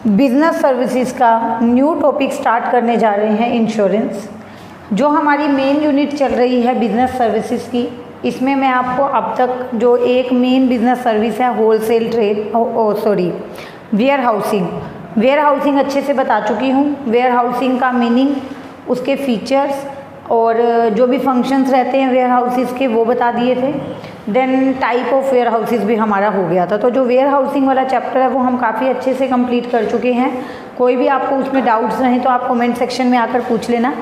Business services का new topic start करने जा रहे हैं, इंश्योरेंस। जो हमारी मेन यूनिट चल रही है बिज़नेस सर्विसेज की, इसमें मैं आपको अब तक जो एक मेन बिज़नेस सर्विस है होलसेल ट्रेड वेयर हाउसिंग अच्छे से बता चुकी हूँ। वेयर हाउसिंग का मीनिंग, उसके फीचर्स और जो भी फंक्शंस रहते हैं वेयर हाउसेस के वो बता दिए थे। Then type of warehouses भी हमारा हो गया था। तो जो वेयर हाउसिंग वाला चैप्टर है वो हम काफ़ी अच्छे से कंप्लीट कर चुके हैं। कोई भी आपको उसमें डाउट्स रहें तो आप कमेंट सेक्शन में आकर पूछ लेना।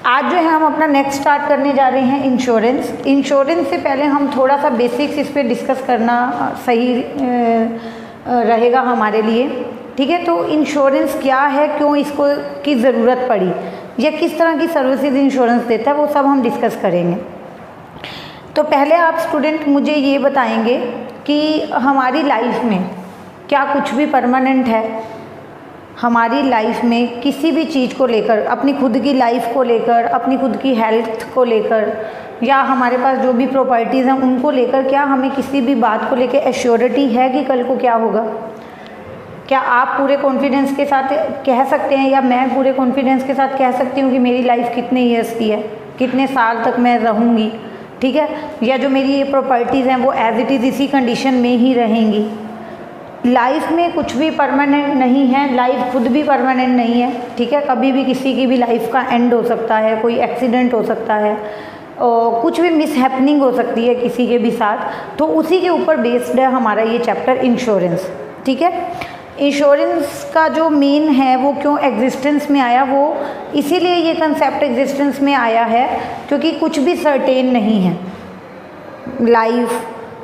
आज जो है हम अपना नेक्स्ट स्टार्ट करने जा रहे हैं इंश्योरेंस। इंश्योरेंस से पहले हम थोड़ा सा बेसिक्स इस पर डिस्कस करना सही रहेगा हमारे लिए, ठीक है। तो इंश्योरेंस क्या है, क्यों इसको की ज़रूरत पड़ी, या किस तरह की सर्विसेज इंश्योरेंस देता है, वो सब हम डिस्कस करेंगे। तो पहले आप स्टूडेंट मुझे ये बताएंगे कि हमारी लाइफ में क्या कुछ भी परमानेंट है। हमारी लाइफ में किसी भी चीज़ को लेकर, अपनी खुद की लाइफ को लेकर, अपनी खुद की हेल्थ को लेकर, या हमारे पास जो भी प्रॉपर्टीज़ हैं उनको लेकर, क्या हमें किसी भी बात को लेकर एश्योरिटी है कि कल को क्या होगा? क्या आप पूरे कॉन्फिडेंस के साथ कह सकते हैं, या मैं पूरे कॉन्फिडेंस के साथ कह सकती हूँ कि मेरी लाइफ कितने ईयर्स की है, कितने साल तक मैं रहूँगी, ठीक है? या जो मेरी ये प्रॉपर्टीज़ हैं वो एज इट इज़ इसी कंडीशन में ही रहेंगी। लाइफ में कुछ भी परमानेंट नहीं है, लाइफ खुद भी परमानेंट नहीं है, ठीक है। कभी भी किसी की भी लाइफ का एंड हो सकता है, कोई एक्सीडेंट हो सकता है, और कुछ भी मिस हैपनिंग हो सकती है किसी के भी साथ। तो उसी के ऊपर बेस्ड है हमारा ये चैप्टर इंश्योरेंस, ठीक है। इंश्योरेंस का जो मेन है वो क्यों एग्जिस्टेंस में आया, वो इसीलिए ये कंसेप्ट एग्जिस्टेंस में आया है क्योंकि कुछ भी सर्टेन नहीं है। लाइफ,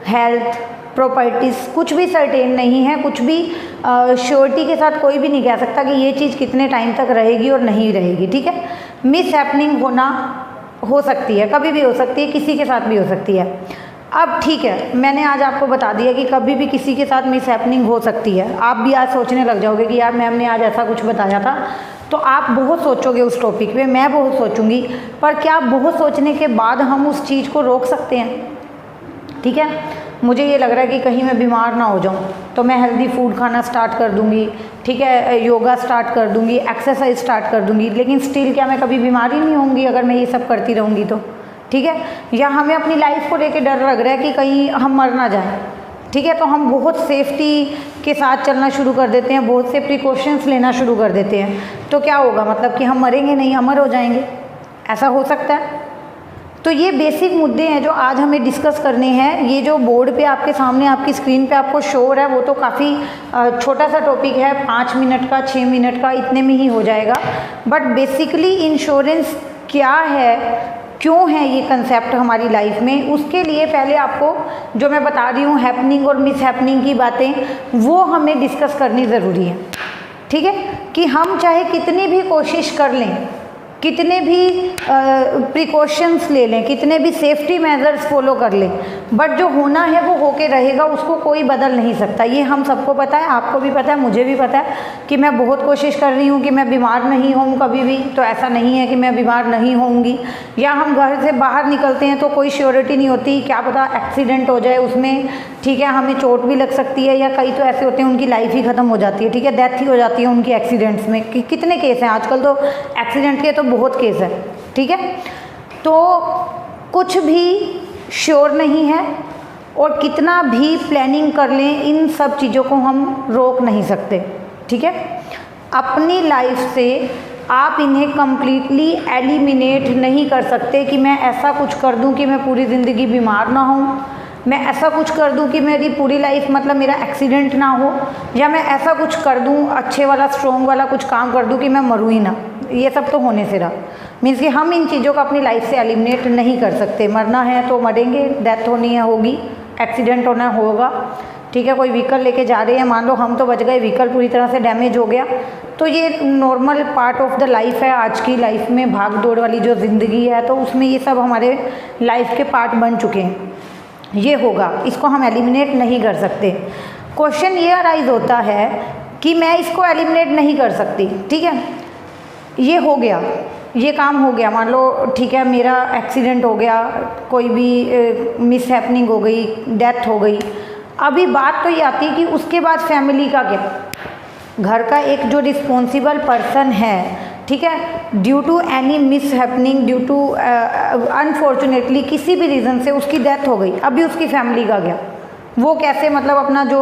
हेल्थ, प्रॉपर्टीज़ कुछ भी सर्टेन नहीं है। कुछ भी श्योरिटी के साथ कोई भी नहीं कह सकता कि ये चीज़ कितने टाइम तक रहेगी और नहीं रहेगी, ठीक है। मिस हैपनिंग होना हो सकती है, कभी भी हो सकती है, किसी के साथ भी हो सकती है। अब ठीक है, मैंने आज आपको बता दिया कि कभी भी किसी के साथ मिस हैपनिंग हो सकती है। आप भी आज सोचने लग जाओगे कि यार मैम ने आज ऐसा कुछ बताया था, तो आप बहुत सोचोगे उस टॉपिक पे, मैं बहुत सोचूंगी। पर क्या बहुत सोचने के बाद हम उस चीज़ को रोक सकते हैं? ठीक है, मुझे ये लग रहा है कि कहीं मैं बीमार ना हो जाऊं तो मैं हेल्दी फूड खाना स्टार्ट कर दूंगी, ठीक है, योगा स्टार्ट कर दूंगी, एक्सरसाइज स्टार्ट कर दूंगी, लेकिन स्टिल क्या मैं कभी बीमार ही नहीं होंगी अगर मैं ये सब करती रहूँगी तो, ठीक है। या हमें अपनी लाइफ को लेके डर लग रहा है कि कहीं हम मर ना जाएं, ठीक है, तो हम बहुत सेफ्टी के साथ चलना शुरू कर देते हैं, बहुत से प्रिकॉशंस लेना शुरू कर देते हैं। तो क्या होगा, मतलब कि हम मरेंगे नहीं, अमर हो जाएंगे, ऐसा हो सकता है? तो ये बेसिक मुद्दे हैं जो आज हमें डिस्कस करने हैं। ये जो बोर्ड पे आपके सामने आपकी स्क्रीन पे आपको शो हो रहा है वो तो काफ़ी छोटा सा टॉपिक है, 5 मिनट का, 6 मिनट का, इतने में ही हो जाएगा। बट बेसिकली इंश्योरेंस क्या है, क्यों है ये कंसेप्ट हमारी लाइफ में, उसके लिए पहले आपको जो मैं बता रही हूँ हैपनिंग और मिस हैपनिंग की बातें, वो हमें डिस्कस करनी ज़रूरी है, ठीक है। कि हम चाहे कितनी भी कोशिश कर लें, कितने भी प्रिकॉशंस ले लें, कितने भी सेफ्टी मेजर्स फॉलो कर लें, बट जो होना है वो होके रहेगा, उसको कोई बदल नहीं सकता। ये हम सबको पता है, आपको भी पता है, मुझे भी पता है कि मैं बहुत कोशिश कर रही हूँ कि मैं बीमार नहीं होऊं कभी भी, तो ऐसा नहीं है कि मैं बीमार नहीं होऊंगी। या हम घर से बाहर निकलते हैं तो कोई श्योरिटी नहीं होती, क्या पता एक्सीडेंट हो जाए उसमें, ठीक है, हमें चोट भी लग सकती है, या कई तो ऐसे होते हैं उनकी लाइफ ही ख़त्म हो जाती है, ठीक है, डेथ ही हो जाती है उनकी एक्सीडेंट्स में। कितने केस हैं आजकल, तो एक्सीडेंट के तो बहुत केस है, ठीक है। तो कुछ भी श्योर नहीं है, और कितना भी प्लानिंग कर लें इन सब चीज़ों को हम रोक नहीं सकते, ठीक है। अपनी लाइफ से आप इन्हें कम्प्लीटली एलिमिनेट नहीं कर सकते कि मैं ऐसा कुछ कर दूं कि मैं पूरी ज़िंदगी बीमार ना हूं, मैं ऐसा कुछ कर दूं कि मेरी पूरी लाइफ मतलब मेरा एक्सीडेंट ना हो, या मैं ऐसा कुछ कर दूं अच्छे वाला स्ट्रॉन्ग वाला कुछ काम कर दूं कि मैं मरूँ ही ना। ये सब तो होने से रहा, मीन्स कि हम इन चीज़ों को अपनी लाइफ से एलिमिनेट नहीं कर सकते। मरना है तो मरेंगे, डेथ होनी है होगी, एक्सीडेंट होना होगा, ठीक है। कोई व्हीकल लेके जा रहे हैं, मान लो हम तो बच गए, व्हीकल पूरी तरह से डैमेज हो गया, तो ये normal part of the life है। आज की लाइफ में भाग दौड़ वाली जो ज़िंदगी है, तो उसमें ये सब हमारे लाइफ के पार्ट बन चुके हैं, ये होगा, इसको हम एलिमिनेट नहीं कर सकते। क्वेश्चन ये अराइज होता है कि मैं इसको एलिमिनेट नहीं कर सकती, ठीक है, ये हो गया, ये काम हो गया, मान लो ठीक है, मेरा एक्सीडेंट हो गया, कोई भी मिस हैपनिंग हो गई, डेथ हो गई। अभी बात तो ये आती है कि उसके बाद फैमिली का क्या, घर का एक जो रिस्पॉन्सिबल पर्सन है, ठीक है, due to any mishappening, due to unfortunately किसी भी रीज़न से उसकी डेथ हो गई, अभी उसकी फैमिली का क्या, वो कैसे मतलब अपना जो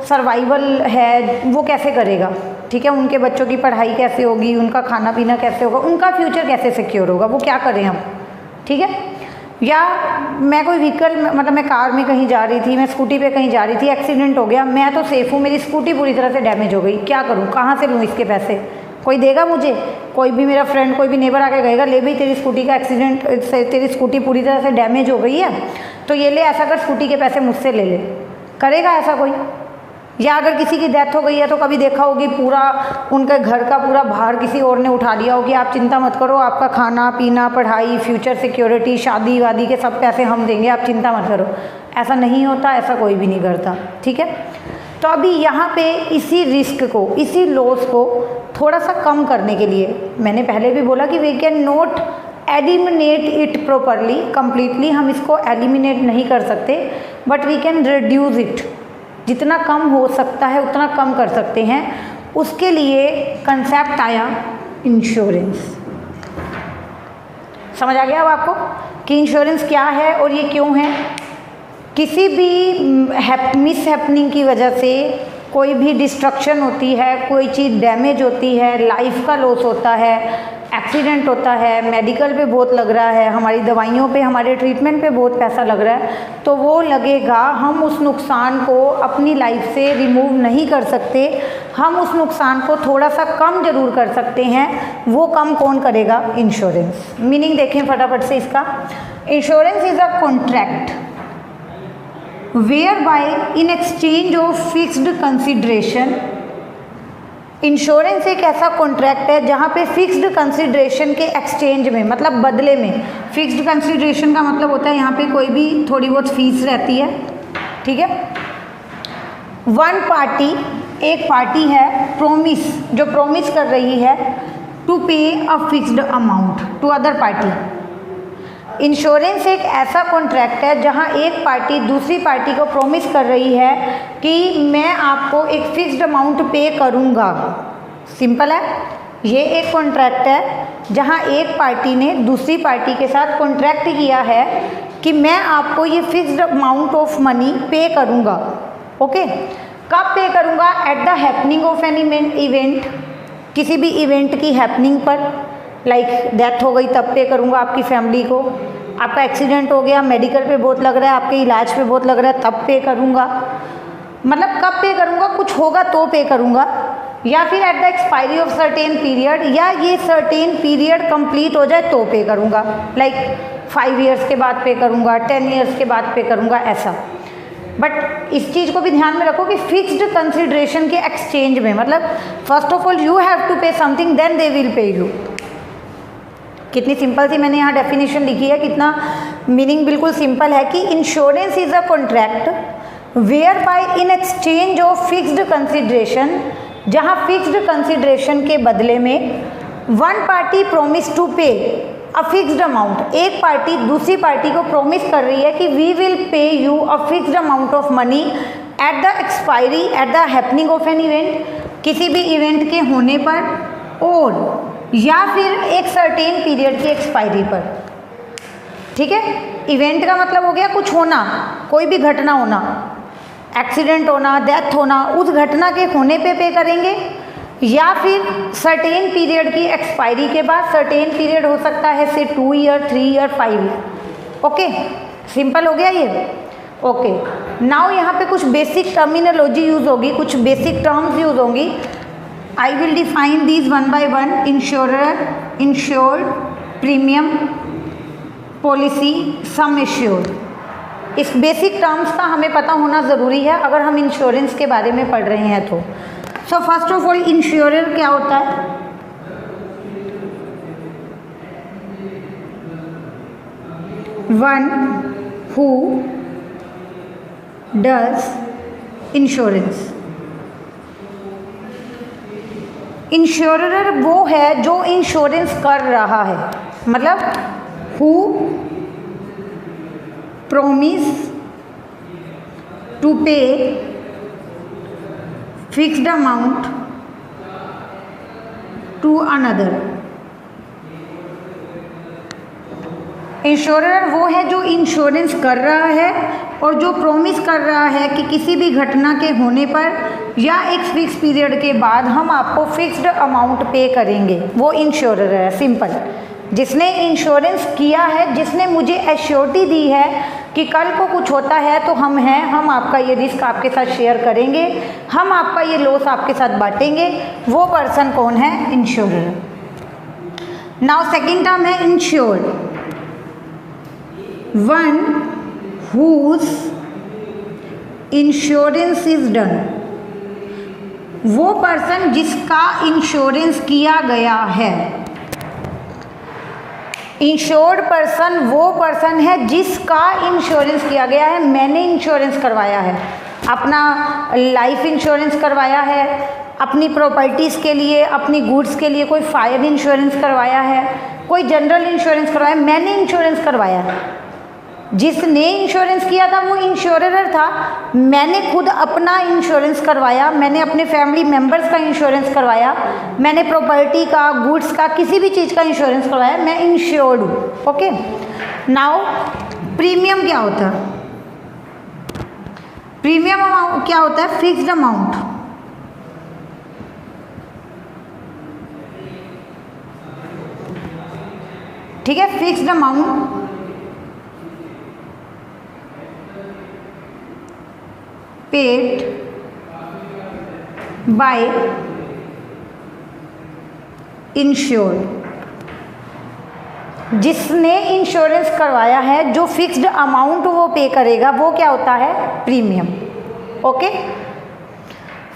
सर्वाइवल है वो कैसे करेगा, ठीक है, उनके बच्चों की पढ़ाई कैसे होगी, उनका खाना पीना कैसे होगा, उनका फ्यूचर कैसे सिक्योर होगा, वो क्या करें हम, ठीक है। या मैं कोई व्हीकल मतलब मैं कार में कहीं जा रही थी, मैं स्कूटी पे कहीं जा रही थी, एक्सीडेंट हो गया, मैं तो सेफ़ हूँ, मेरी स्कूटी पूरी तरह से डैमेज हो गई, क्या करूँ, कहाँ से लूँ इसके पैसे, कोई देगा मुझे? कोई भी मेरा फ्रेंड, कोई भी नेबर आके कहेगा ले भाई तेरी स्कूटी का एक्सीडेंट से तेरी स्कूटी पूरी तरह से डैमेज हो गई है तो ये ले, ऐसा कर स्कूटी के पैसे मुझसे ले ले, करेगा ऐसा कोई? या अगर किसी की डेथ हो गई है तो कभी देखा होगी पूरा उनके घर का पूरा भार किसी और ने उठा लिया होगी, आप चिंता मत करो, आपका खाना पीना पढ़ाई फ्यूचर सिक्योरिटी शादी वादी के सब पैसे हम देंगे, आप चिंता मत करो। ऐसा नहीं होता, ऐसा कोई भी नहीं करता, ठीक है। तो अभी यहाँ पे इसी रिस्क को, इसी लॉस को थोड़ा सा कम करने के लिए, मैंने पहले भी बोला कि we can not eliminate it properly, completely हम इसको एलिमिनेट नहीं कर सकते, but we can reduce it, जितना कम हो सकता है उतना कम कर सकते हैं। उसके लिए कंसेप्ट आया इंश्योरेंस। समझ आ गया अब आपको कि इंश्योरेंस क्या है और ये क्यों है? किसी भी मिस हैपनिंग की वजह से कोई भी डिस्ट्रक्शन होती है, कोई चीज़ डैमेज होती है, लाइफ का लॉस होता है, एक्सीडेंट होता है, मेडिकल पे बहुत लग रहा है, हमारी दवाइयों पे, हमारे ट्रीटमेंट पे बहुत पैसा लग रहा है, तो वो लगेगा, हम उस नुकसान को अपनी लाइफ से रिमूव नहीं कर सकते, हम उस नुकसान को थोड़ा सा कम जरूर कर सकते हैं। वो कम कौन करेगा? इंश्योरेंस। मीनिंग देखें फटाफट से इसका। Insurance is a contract whereby in exchange of fixed consideration. Insurance एक ऐसा कॉन्ट्रैक्ट है जहाँ पे फिक्स्ड कंसिडरेशन के एक्सचेंज में, मतलब बदले में, फिक्स्ड कंसिडरेशन का मतलब होता है यहाँ पे कोई भी थोड़ी बहुत फीस रहती है, ठीक है। वन पार्टी, एक पार्टी है, प्रोमिस, जो प्रोमिस कर रही है to pay a fixed amount to other party. Insurance एक ऐसा कॉन्ट्रैक्ट है जहां एक पार्टी दूसरी पार्टी को प्रॉमिस कर रही है कि मैं आपको एक फिक्स्ड अमाउंट पे करूंगा। सिंपल है, ये एक कॉन्ट्रैक्ट है जहां एक पार्टी ने दूसरी पार्टी के साथ कॉन्ट्रैक्ट किया है कि मैं आपको ये फिक्स्ड अमाउंट ऑफ मनी पे करूंगा। ओके, कब पे करूंगा? Eight the happening of an event, किसी भी इवेंट की हैपनिंग पर, लाइक डेथ हो गई तब पे करूँगा आपकी फैमिली को, आपका एक्सीडेंट हो गया, मेडिकल पे बहुत लग रहा है, आपके इलाज पे बहुत लग रहा है, तब पे करूँगा। मतलब कब पे करूँगा? कुछ होगा तो पे करूँगा, या फिर eight the expiry of certain period, या ये सर्टेन पीरियड कंप्लीट हो जाए तो पे करूँगा, लाइक 5 ईयर्स के बाद पे करूँगा, 10 ईयर्स के बाद पे करूँगा, ऐसा। बट इस चीज़ को भी ध्यान में रखो कि फिक्स्ड कंसिडरेशन के एक्सचेंज में, मतलब first of all you have to pay something then they will pay you. कितनी सिंपल सी मैंने यहाँ डेफिनेशन लिखी है, कितना मीनिंग बिल्कुल सिंपल है कि insurance is a contract whereby in exchange of fixed consideration, जहाँ फिक्स्ड कंसिडरेशन के बदले में one party promise to pay a fixed amount, एक पार्टी दूसरी पार्टी को प्रोमिस कर रही है कि we will pay you a fixed amount of money at the expiry, at the happening of an event, किसी भी इवेंट के होने पर, और या फिर एक सर्टेन पीरियड की एक्सपायरी पर। ठीक है, इवेंट का मतलब हो गया कुछ होना, कोई भी घटना होना, एक्सीडेंट होना, डेथ होना, उस घटना के होने पे करेंगे, या फिर सर्टेन पीरियड की एक्सपायरी के बाद। सर्टेन पीरियड हो सकता है से 2 year, 3 year, 5 year. Okay, simple हो गया ये। ओके, नाउ यहाँ पे कुछ बेसिक टर्मिनोलॉजी यूज होगी, कुछ बेसिक टर्म्स यूज होंगी। I will define these one by one. Insurer, insured, premium, policy, sum assured. इस बेसिक टर्म्स का हमें पता होना ज़रूरी है अगर हम इंश्योरेंस के बारे में पढ़ रहे हैं तो। So first of all, insurer क्या होता है? One who does insurance. Insurer वो है जो इंश्योरेंस कर रहा है, मतलब who promise to pay fixed amount to another. Insurer वो है जो इंश्योरेंस कर रहा है और जो प्रॉमिस कर रहा है कि किसी भी घटना के होने पर या एक फिक्स पीरियड के बाद हम आपको फिक्स्ड अमाउंट पे करेंगे, वो इंश्योरर है। सिंपल, जिसने इंश्योरेंस किया है, जिसने मुझे एश्योरिटी दी है कि कल को कुछ होता है तो हम हैं, हम आपका ये रिस्क आपके साथ शेयर करेंगे, हम आपका ये लॉस आपके साथ बांटेंगे, वो पर्सन कौन है? इंश्योरर। नाउ सेकंड टर्म है insured, one whose insurance is done. वो पर्सन जिसका इंश्योरेंस किया गया है। इंश्योर्ड पर्सन वो पर्सन है जिसका इंश्योरेंस किया गया है। मैंने इंश्योरेंस करवाया है, अपना लाइफ इंश्योरेंस करवाया है, अपनी प्रॉपर्टीज़ के लिए, अपनी गुड्स के लिए कोई फायर इंश्योरेंस करवाया है, कोई जनरल इंश्योरेंस करवाया, मैंने इंश्योरेंस करवाया है। जिसने इंश्योरेंस किया था वो इंश्योरर था, मैंने खुद अपना इंश्योरेंस करवाया, मैंने अपने फैमिली मेम्बर्स का इंश्योरेंस करवाया, मैंने प्रॉपर्टी का, गुड्स का, किसी भी चीज़ का इंश्योरेंस करवाया, मैं इंश्योर्ड हूँ। ओके, नाउ प्रीमियम क्या होता है? प्रीमियम अमाउंट क्या होता है? Fixed amount. ठीक है, fixed amount paid by insured. जिसने इंश्योरेंस करवाया है, जो फिक्स्ड अमाउंट वो पे करेगा, वो क्या होता है? Premium. Okay,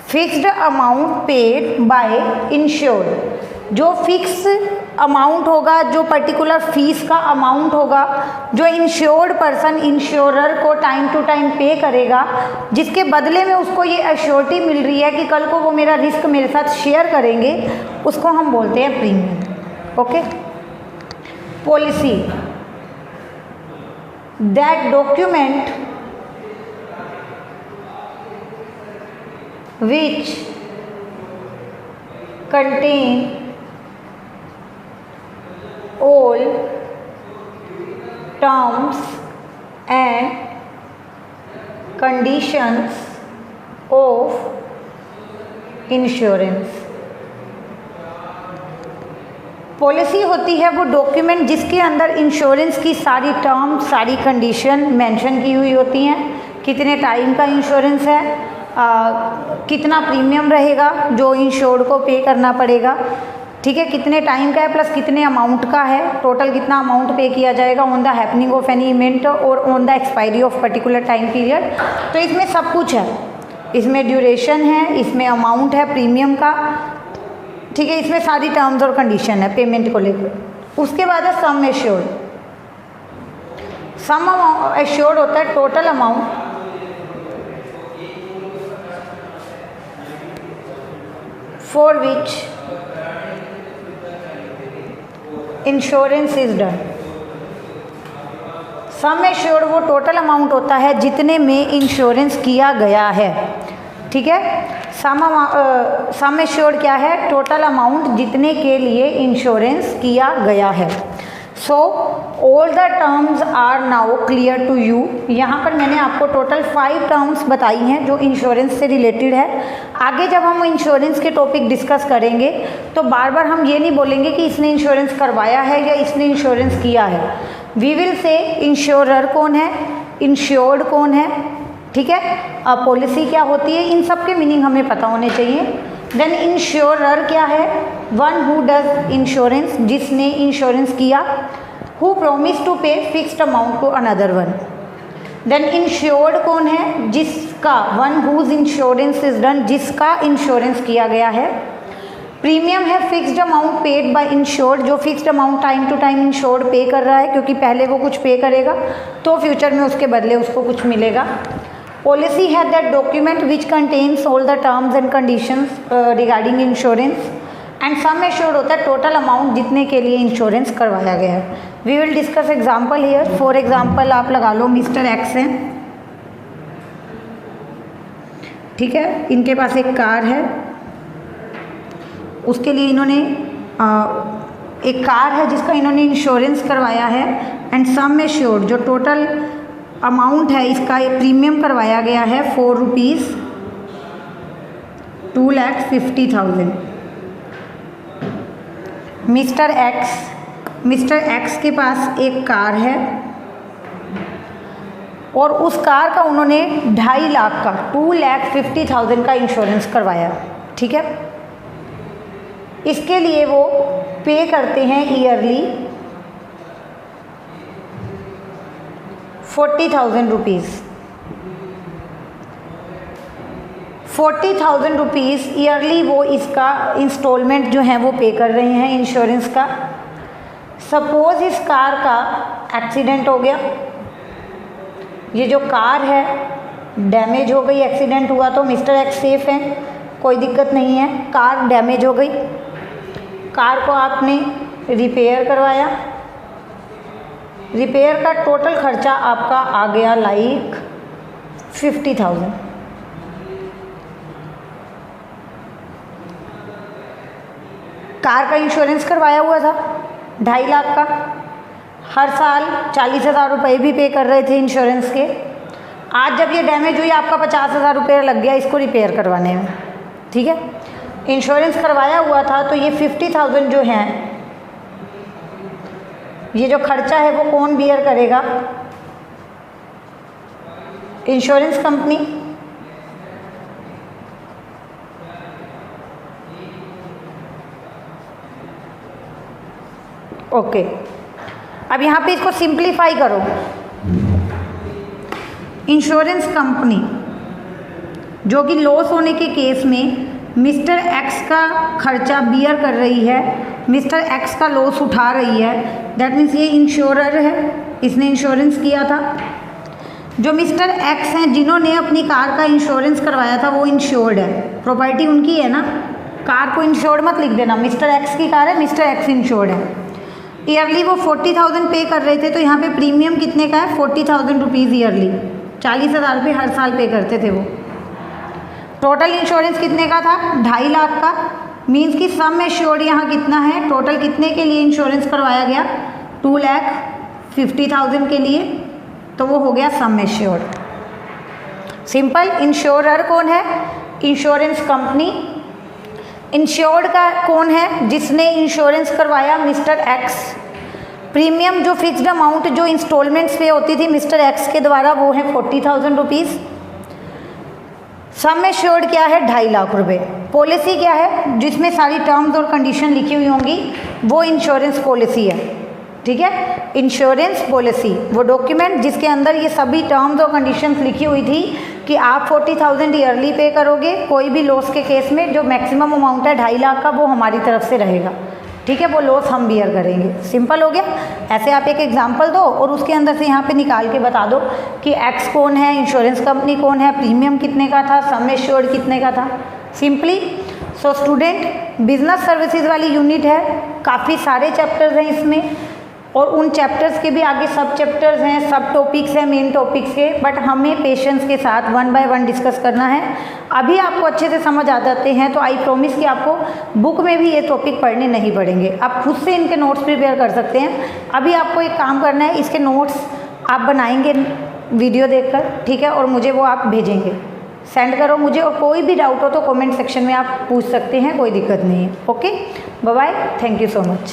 fixed amount paid by insured. जो फिक्स अमाउंट होगा, जो पर्टिकुलर फीस का अमाउंट होगा, जो इंश्योर्ड पर्सन इंश्योरर को टाइम टू टाइम पे करेगा, जिसके बदले में उसको ये एश्योरिटी मिल रही है कि कल को वो मेरा रिस्क मेरे साथ शेयर करेंगे, उसको हम बोलते हैं premium. Okay, policy, that document which contain all terms and conditions of insurance। Policy होती है वो डॉक्यूमेंट जिसके अंदर इंश्योरेंस की सारी टर्म, सारी कंडीशन मेंशन की हुई होती हैं। कितने टाइम का इंश्योरेंस है, कितना प्रीमियम रहेगा जो इंश्योर्ड को पे करना पड़ेगा, ठीक है, कितने टाइम का है, प्लस कितने अमाउंट का है, टोटल कितना अमाउंट पे किया जाएगा on the happening of any event और on the expiry of particular time period. तो इसमें सब कुछ है, इसमें ड्यूरेशन है, इसमें अमाउंट है प्रीमियम का, ठीक है, इसमें सारी टर्म्स और कंडीशन है पेमेंट को लेकर। उसके बाद है सम एश्योर्ड। सम एश्योर्ड होता है total amount for which insurance is done. Sum assured वो टोटल अमाउंट होता है जितने में इंश्योरेंस किया गया है, ठीक है। सम एश्योर्ड क्या है? टोटल अमाउंट जितने के लिए इंश्योरेंस किया गया है। So all the terms are now clear to you. यहाँ पर मैंने आपको टोटल 5 टर्म्स बताई हैं जो इंश्योरेंस से रिलेटेड है। आगे जब हम इंश्योरेंस के टॉपिक डिस्कस करेंगे तो बार बार हम ये नहीं बोलेंगे कि इसने इंश्योरेंस करवाया है या इसने इंश्योरेंस किया है। वी विल से इंश्योरर कौन है, इंश्योर्ड कौन है, ठीक है, पॉलिसी क्या होती है, इन सब के मीनिंग हमें पता होने चाहिए। देन इंश्योरर क्या है? वन हु डज इंश्योरेंस, जिसने इंश्योरेंस किया। Who promise to pay fixed amount to another one. Then insured कौन है? जिसका, one whose insurance is done, जिसका इंश्योरेंस किया गया है। प्रीमियम है fixed amount paid by insured, जो fixed amount time to time insured pay कर रहा है, क्योंकि पहले वो कुछ पे करेगा तो फ्यूचर में उसके बदले उसको कुछ मिलेगा। पॉलिसी है that document which contains all the terms and conditions regarding insurance. And sum assured होता है टोटल अमाउंट जितने के लिए इंश्योरेंस करवाया गया है। We will discuss example here. For example आप लगा लो मिस्टर एक्स हैं, ठीक है, इनके पास एक कार है, उसके लिए इन्होंने एक कार है जिसका इन्होंने इंश्योरेंस करवाया है एंड सम एश्योर्ड जो टोटल अमाउंट है इसका प्रीमियम करवाया गया है 4 रुपीज़ 2,50,000। मिस्टर एक्स के पास एक कार है और उस कार का उन्होंने 2.5 लाख का 2,50,000 का इंश्योरेंस करवाया, ठीक है। इसके लिए वो पे करते हैं ईयरली 40,000 रुपीज़। 40,000 रुपीज़ ईयरली वो इसका इंस्टॉलमेंट जो है वो पे कर रहे हैं इंश्योरेंस का। सपोज़ इस कार का एक्सीडेंट हो गया, ये जो कार है डैमेज हो गई, एक्सीडेंट हुआ तो मिस्टर एक्स सेफ हैं, कोई दिक्कत नहीं है। कार डैमेज हो गई, कार को आपने रिपेयर करवाया, रिपेयर का टोटल खर्चा आपका आ गया लाइक 50,000। कार का इंश्योरेंस करवाया हुआ था 2.5 लाख का, हर साल 40,000 रुपये भी पे कर रहे थे इंश्योरेंस के। आज जब ये डैमेज हुई आपका 50,000 रुपये लग गया इसको रिपेयर करवाने में, ठीक है। इंश्योरेंस करवाया हुआ था तो ये 50,000 जो है, ये जो खर्चा है वो कौन बियर करेगा? Insurance company. ओके, अब यहाँ पे इसको सिंप्लीफाई करो। इंश्योरेंस कंपनी जो कि लॉस होने के केस में मिस्टर एक्स का खर्चा बियर कर रही है, मिस्टर एक्स का लॉस उठा रही है, दैट मीन्स ये इंश्योरर है, इसने इंश्योरेंस किया था। जो मिस्टर एक्स हैं जिन्होंने अपनी कार का इंश्योरेंस करवाया था वो इंश्योर्ड है, प्रॉपर्टी उनकी है ना। कार को इंश्योर्ड मत लिख देना, मिस्टर एक्स की कार है, मिस्टर एक्स इंश्योर्ड है। ईयरली वो 40,000 पे कर रहे थे तो यहाँ पे प्रीमियम कितने का है? 40,000 रुपीज़ ईयरली, 40,000 रुपये हर साल पे करते थे वो। टोटल इंश्योरेंस कितने का था? 2.5 लाख का। मीन्स कि सम एश्योर्ड यहाँ कितना है? टोटल कितने के लिए इंश्योरेंस करवाया गया? 2,50,000 के लिए, तो वो हो गया सम एश्योर्ड। सिंपल। इंश्योरर कौन है? Insurance company. इंश्योर्ड का कौन है? जिसने इंश्योरेंस करवाया, मिस्टर एक्स। प्रीमियम जो फिक्स्ड अमाउंट जो इंस्टॉलमेंट्स पे होती थी मिस्टर एक्स के द्वारा वो है 40,000 रुपीज़। सम एश्योर्ड क्या है? 2.5 लाख रुपए। पॉलिसी क्या है? जिसमें सारी टर्म्स और कंडीशन लिखी हुई होंगी वो इंश्योरेंस पॉलिसी है, ठीक है। इंश्योरेंस पॉलिसी वो डॉक्यूमेंट जिसके अंदर ये सभी टर्म्स और कंडीशंस लिखी हुई थी कि आप 40,000 ईयरली पे करोगे, कोई भी लॉस के केस में जो मैक्सिमम अमाउंट है 2.5 लाख का वो हमारी तरफ से रहेगा, ठीक है। वो लॉस हम बियर करेंगे। सिंपल हो गया। ऐसे आप एक एग्जांपल दो और उसके अंदर से यहाँ पे निकाल के बता दो कि एक्स कौन है, इंश्योरेंस कंपनी कौन है, प्रीमियम कितने का था, सम एश्योर्ड कितने का था। Simply. So student, business services वाली यूनिट है, काफ़ी सारे चैप्टर्स हैं इसमें और उन चैप्टर्स के भी आगे सब चैप्टर्स हैं, सब टॉपिक्स हैं मेन टॉपिक्स के, बट हमें पेशेंस के साथ 1 बाय 1 डिस्कस करना है। अभी आपको अच्छे से समझ आ जाते हैं तो आई प्रॉमिस कि आपको बुक में भी ये टॉपिक पढ़ने नहीं पड़ेंगे, आप खुद से इनके नोट्स प्रिपेयर कर सकते हैं। अभी आपको एक काम करना है, इसके नोट्स आप बनाएंगे वीडियो देखकर, ठीक है, और मुझे वो आप भेजेंगे, सेंड करो मुझे, और कोई भी डाउट हो तो कमेंट सेक्शन में आप पूछ सकते हैं, कोई दिक्कत नहीं है। Okay, bye bye, thank you so much.